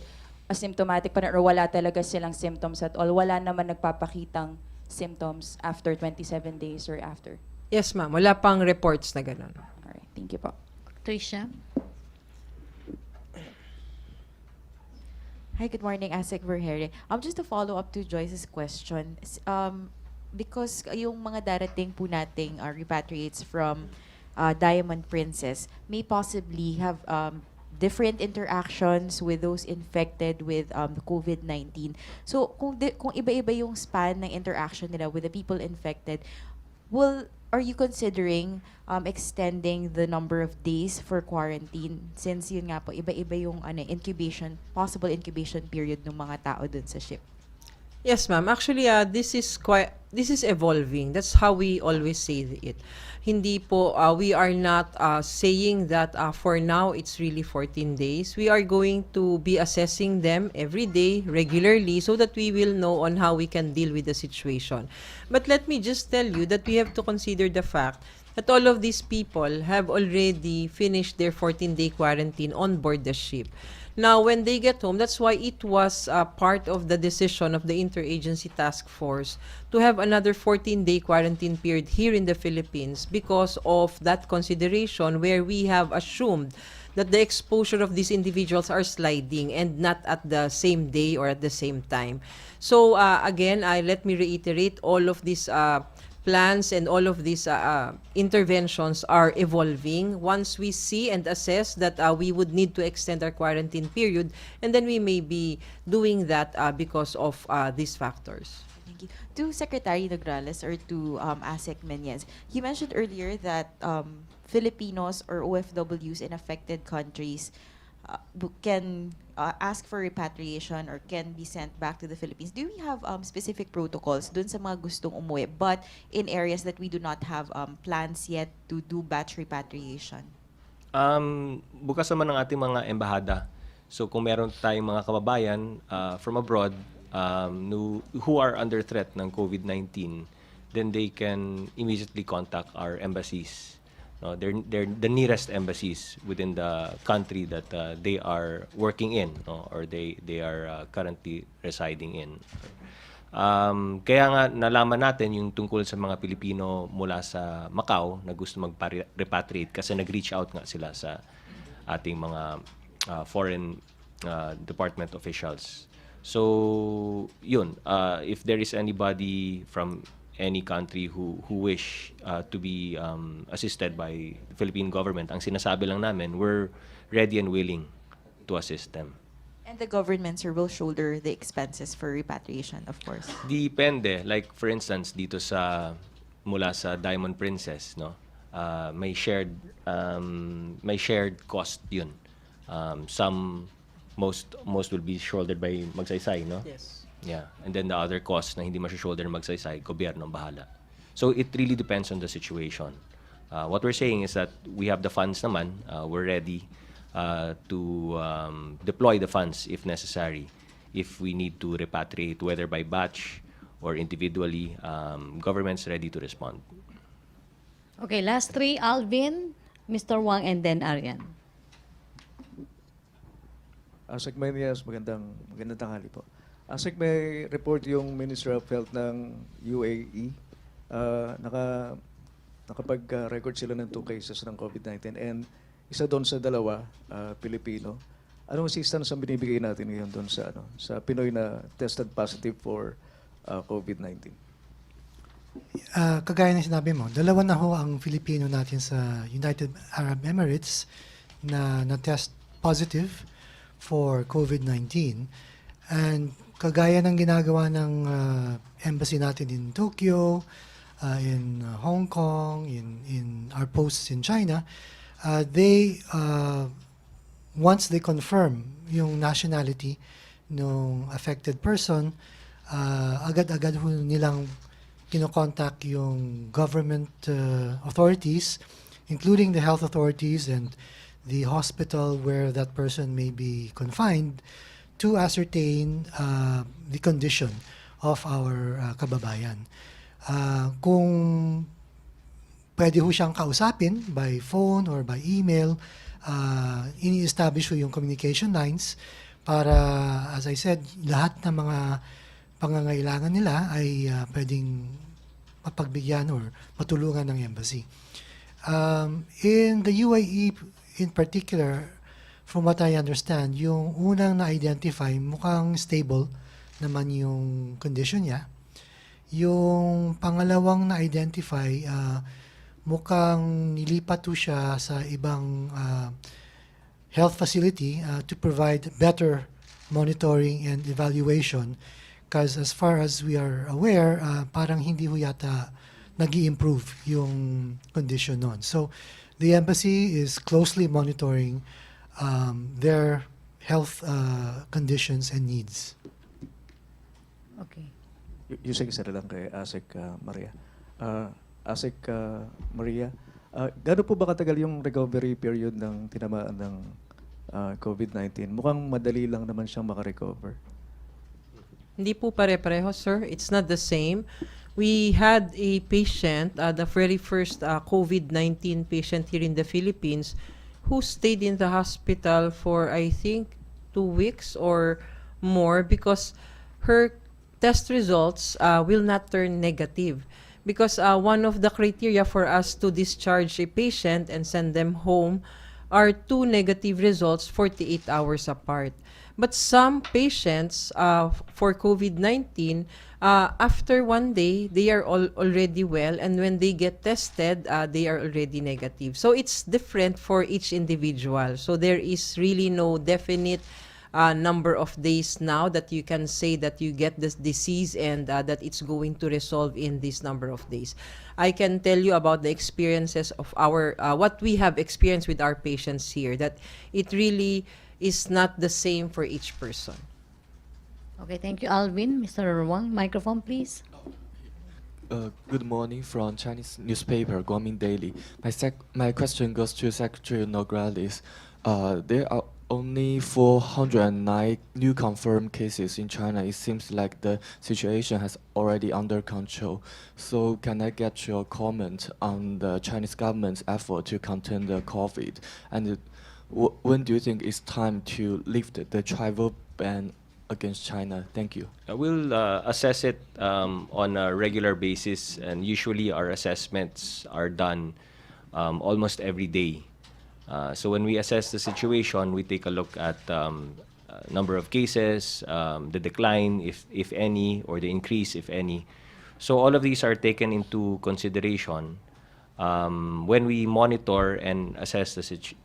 asymptomatic pa rin or wala talaga silang symptoms at all, wala naman nagpapakitang symptoms after 27 days or after? Yes, ma'am. Wala pang reports na ganun. Alright, thank you po. Trisha? Hi, good morning, Asek Verhere. Just to follow up to Joyce's question, because yung mga darating po nating repatriates from Diamond Princess may possibly have different interactions with those infected with COVID-19. So kung iba-iba yung span ng interaction nila with the people infected, are you considering extending the number of days for quarantine, since yun nga po iba-iba yung possible incubation period ng mga tao dun sa ship? Yes, ma'am. Actually, this is evolving. That's how we always say it. Hindi po, we are not saying that for now it's really 14 days. We are going to be assessing them every day, regularly, so that we will know on how we can deal with the situation. But let me just tell you that we have to consider the fact that all of these people have already finished their 14-day quarantine on board the ship. Now, when they get home, that's why it was part of the decision of the Interagency Task Force to have another 14-day quarantine period here in the Philippines, because of that consideration where we have assumed that the exposure of these individuals are sliding and not at the same day or at the same time. So again, let me reiterate, all of these plans and all of these interventions are evolving. Once we see and assess that we would need to extend our quarantine period, and then we may be doing that because of these factors. Thank you. To Secretary Nograles or to ASEC Menyes, you mentioned earlier that Filipinos or OFWs in affected countries can ask for repatriation or can be sent back to the Philippines. Do we have specific protocols dun sa mga gustong umuwi, but in areas that we do not have plans yet to do batch repatriation? Bukas naman ang ating mga embahada. So kung meron tayong mga kababayan from abroad who are under threat ng COVID-19, then they can immediately contact our embassies. No, they're the nearest embassies within the country that they are working in, no, or they are currently residing in. Kaya nga nalaman natin yung tungkol sa mga Pilipino mula sa Macau na gusto mag-repatriate kasi nag-reach out nga sila sa ating mga foreign department officials. So yun, if there is anybody from any country who wish to be assisted by the Philippine government, ang sinasabi lang namin, we're ready and willing to assist them. And the government, sir, will shoulder the expenses for repatriation, of course. Depende. Like for instance, dito mula sa Diamond Princess, no, may shared cost yun. Most will be shouldered by Magsaysay, no? Yes. Yeah, and then the other costs na hindi masho-shoulder ng Magsaysay, gobyerno ang bahala. So it really depends on the situation. What we're saying is that we have the funds naman, we're ready to deploy the funds if necessary. If we need to repatriate, whether by batch or individually, government's ready to respond. Okay, last three, Alvin, Mr. Wang, and then Arian. Asek Menyes, magandang tanghali po. Asek, may report yung Minister of Health ng UAE. Nakapag-record sila ng 2 cases ng COVID-19 and isa doon sa dalawa, Pilipino. Anong assistance ang binibigay natin ngayon doon sa Pinoy na tested positive for COVID-19? Kagaya ng sinabi mo, dalawa na ho ang Filipino natin sa United Arab Emirates na test positive for COVID-19. And kagaya ng ginagawa ng embassy natin in Tokyo, in Hong Kong, in our posts in China, they once they confirm yung nationality ng affected person, agad-agad ho nilang kinokontak yung government authorities, including the health authorities and the hospital where that person may be confined, to ascertain the condition of our kababayan. Kung pwede ho siyang kausapin by phone or by email, ini-establish ho yung communication lines para, as I said, lahat ng mga pangangailangan nila ay pwedeng mapagbigyan or matulungan ng embassy. In the UAE in particular, from what I understand, yung unang na-identify, mukhang stable naman yung condition niya. Yung pangalawang na-identify, mukhang nilipat to siya sa ibang health facility to provide better monitoring and evaluation, because as far as we are aware, parang hindi ho yata nag-i-improve yung condition nun. So the embassy is closely monitoring their health conditions and needs. Okay. Yung isa lang kay Asek Maria. Asek Maria, gaano po ba katagal yung recovery period ng tinamaan ng COVID-19? Mukhang madali lang naman siyang makarecover. Hindi po pare-pareho, sir. It's not the same. We had a patient, the very first COVID-19 patient here in the Philippines, who stayed in the hospital for, I think, 2 weeks or more because her test results will not turn negative. Because one of the criteria for us to discharge a patient and send them home are 2 negative results 48 hours apart. But some patients for COVID-19, after 1 day, they are already well, and when they get tested, they are already negative. So it's different for each individual. So there is really no definite number of days now that you can say that you get this disease and that it's going to resolve in this number of days. I can tell you about the experiences of our, what we have experienced with our patients here, that it really is not the same for each person. Okay, thank you, Alvin. Mr. Wang, microphone, please. Good morning from Chinese newspaper Guangming Daily. My question goes to Secretary Nograles. There are only 409 new confirmed cases in China. It seems like the situation has already under control. So can I get your comment on the Chinese government's effort to contain the COVID? And when do you think it's time to lift the travel ban against China? Thank you. We'll assess it on a regular basis, and usually our assessments are done almost every day. So when we assess the situation, we take a look at number of cases, the decline, if any, or the increase, if any. So all of these are taken into consideration when we monitor and assess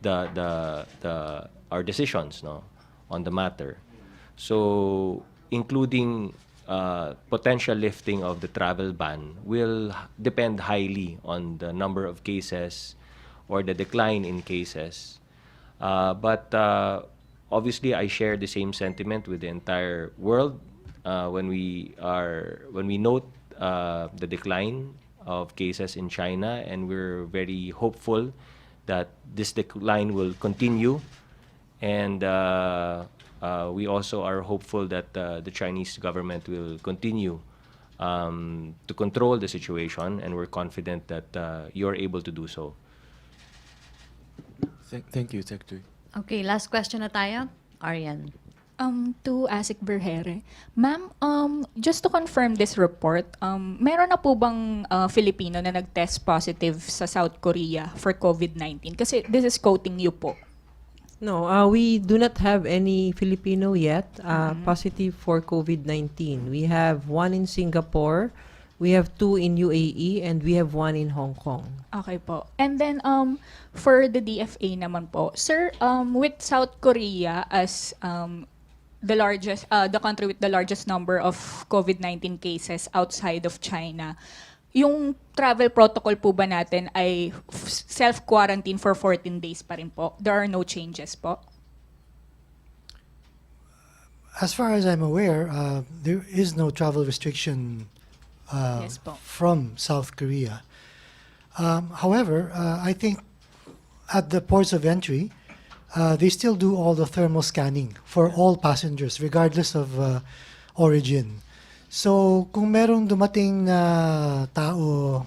our decisions on the matter. So including potential lifting of the travel ban will depend highly on the number of cases or the decline in cases. But obviously, I share the same sentiment with the entire world when we note the decline of cases in China, and we're very hopeful that this decline will continue. And we also are hopeful that the Chinese government will continue to control the situation, and we're confident that you're able to do so. Thank you, Secretary. Okay, last question na tayo. Arian. To Asik Berhere. Ma'am, just to confirm this report, meron na po bang Filipino na nag-test positive sa South Korea for COVID-19? Kasi this is quoting you po. No, we do not have any Filipino yet positive for COVID-19. We have 1 in Singapore, we have 2 in UAE, and we have 1 in Hong Kong. Okay po. And then for the DFA naman po, sir, with South Korea as the largest, the country with the largest number of COVID-19 cases outside of China, yung travel protocol po ba natin ay self-quarantine for 14 days pa rin po? There are no changes po? As far as I'm aware, there is no travel restriction Yes po. from South Korea. However, I think at the ports of entry, they still do all the thermal scanning for all passengers, regardless of origin. So, kung merong dumating na tao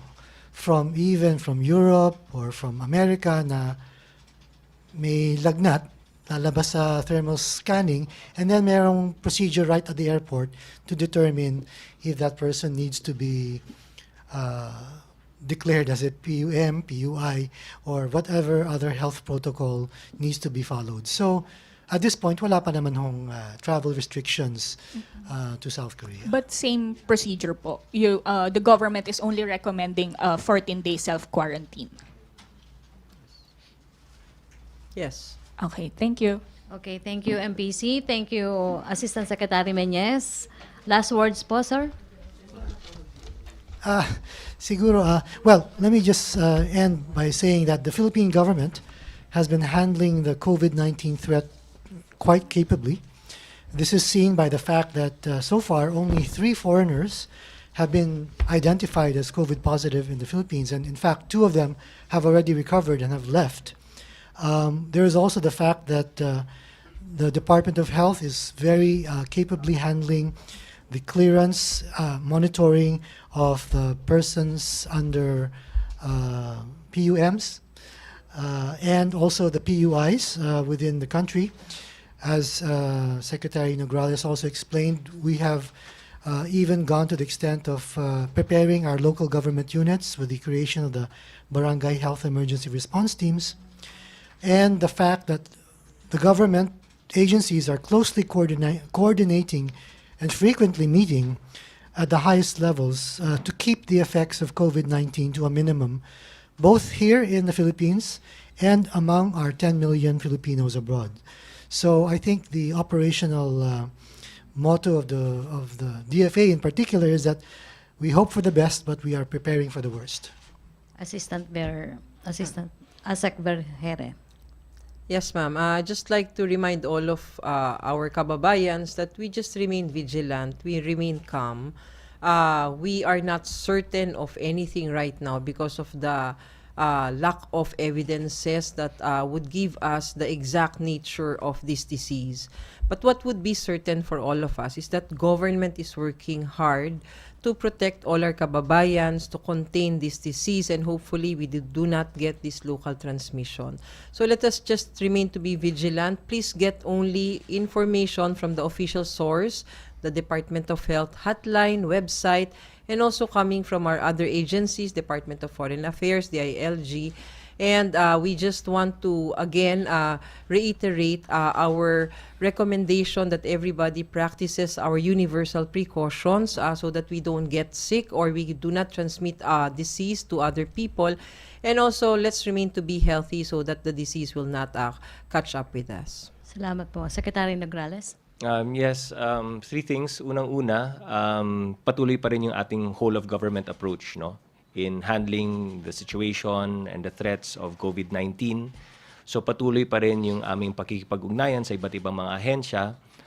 even from Europe or from America na may lagnat, lalabas sa thermal scanning, and then merong procedure right at the airport to determine if that person needs to be declared as a PUM, PUI, or whatever other health protocol needs to be followed. So, at this point, wala pa naman hong travel restrictions to South Korea. But same procedure po. You, the government is only recommending 14-day self-quarantine. Yes. Okay, thank you. Okay, thank you, MPC. Thank you, Assistant Secretary Menyes. Last words po, sir? Siguro, well, let me just end by saying that the Philippine government has been handling the COVID-19 threat quite capably. This is seen by the fact that so far only 3 foreigners have been identified as COVID positive in the Philippines, and in fact 2 of them have already recovered and have left. There is also the fact that the Department of Health is very capably handling the clearance, monitoring of the persons under PUMs and also the PUIs within the country. As Secretary Nograles also explained, we have even gone to the extent of preparing our local government units with the creation of the Barangay Health Emergency Response Teams, and the fact that the government agencies are closely coordinating and frequently meeting at the highest levels to keep the effects of COVID-19 to a minimum, both here in the Philippines and among our 10 million Filipinos abroad. So I think the operational motto of the DFA in particular is that we hope for the best, but we are preparing for the worst. Assistant Asek Vergere. Yes, ma'am. Just like to remind all of our kababayans that we just remain vigilant, we remain calm. We are not certain of anything right now because of the lack of evidences that would give us the exact nature of this disease. But what would be certain for all of us is that government is working hard to protect all our kababayans, to contain this disease, and hopefully we do not get this local transmission. So let us just remain to be vigilant. Please get only information from the official source, the Department of Health hotline, website, and also coming from our other agencies, Department of Foreign Affairs, the ILG. And we just want to, again, reiterate our recommendation that everybody practices our universal precautions so that we don't get sick or we do not transmit disease to other people. And also, let's remain to be healthy so that the disease will not catch up with us. Salamat po. Secretary Nograles. Yes, 3 things. Unang-una, patuloy pa rin yung ating whole of government approach, no, in handling the situation and the threats of COVID-19. So patuloy pa rin yung aming pakikipag-ugnayan sa iba't ibang mga ahensya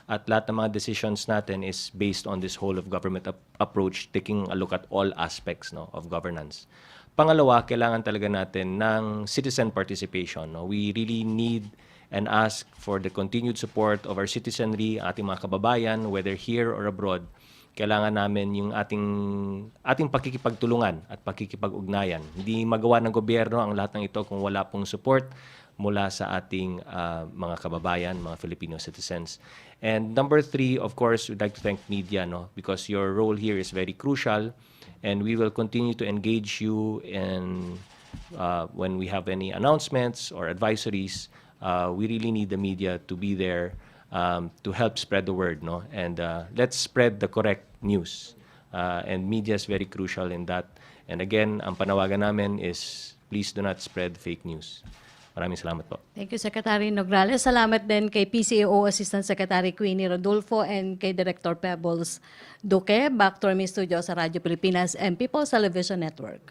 at lahat ng mga decisions natin is based on this whole of government approach, taking a look at all aspects, no, of governance. Pangalawa, kailangan talaga natin ng citizen participation. No? We really need and ask for the continued support of our citizenry, ating mga kababayan, whether here or abroad. Kailangan namin yung ating pakikipagtulungan at pakikipag-ugnayan. Hindi magawa ng gobyerno ang lahat ng ito kung wala pong support mula sa ating mga kababayan, mga Filipino citizens. And number 3, of course, we'd like to thank media, no, because your role here is very crucial, and we will continue to engage you in when we have any announcements or advisories. We really need the media to be there to help spread the word, no? And let's spread the correct news. And media is very crucial in that. And again, ang panawagan namin is please do not spread fake news. Maraming salamat po. Thank you, Secretary Nograles. Salamat din kay PCAO Assistant Secretary Queenie Rodolfo and kay Director Pebbles Duque. Back to our studio sa Radyo Pilipinas and People's Television Network.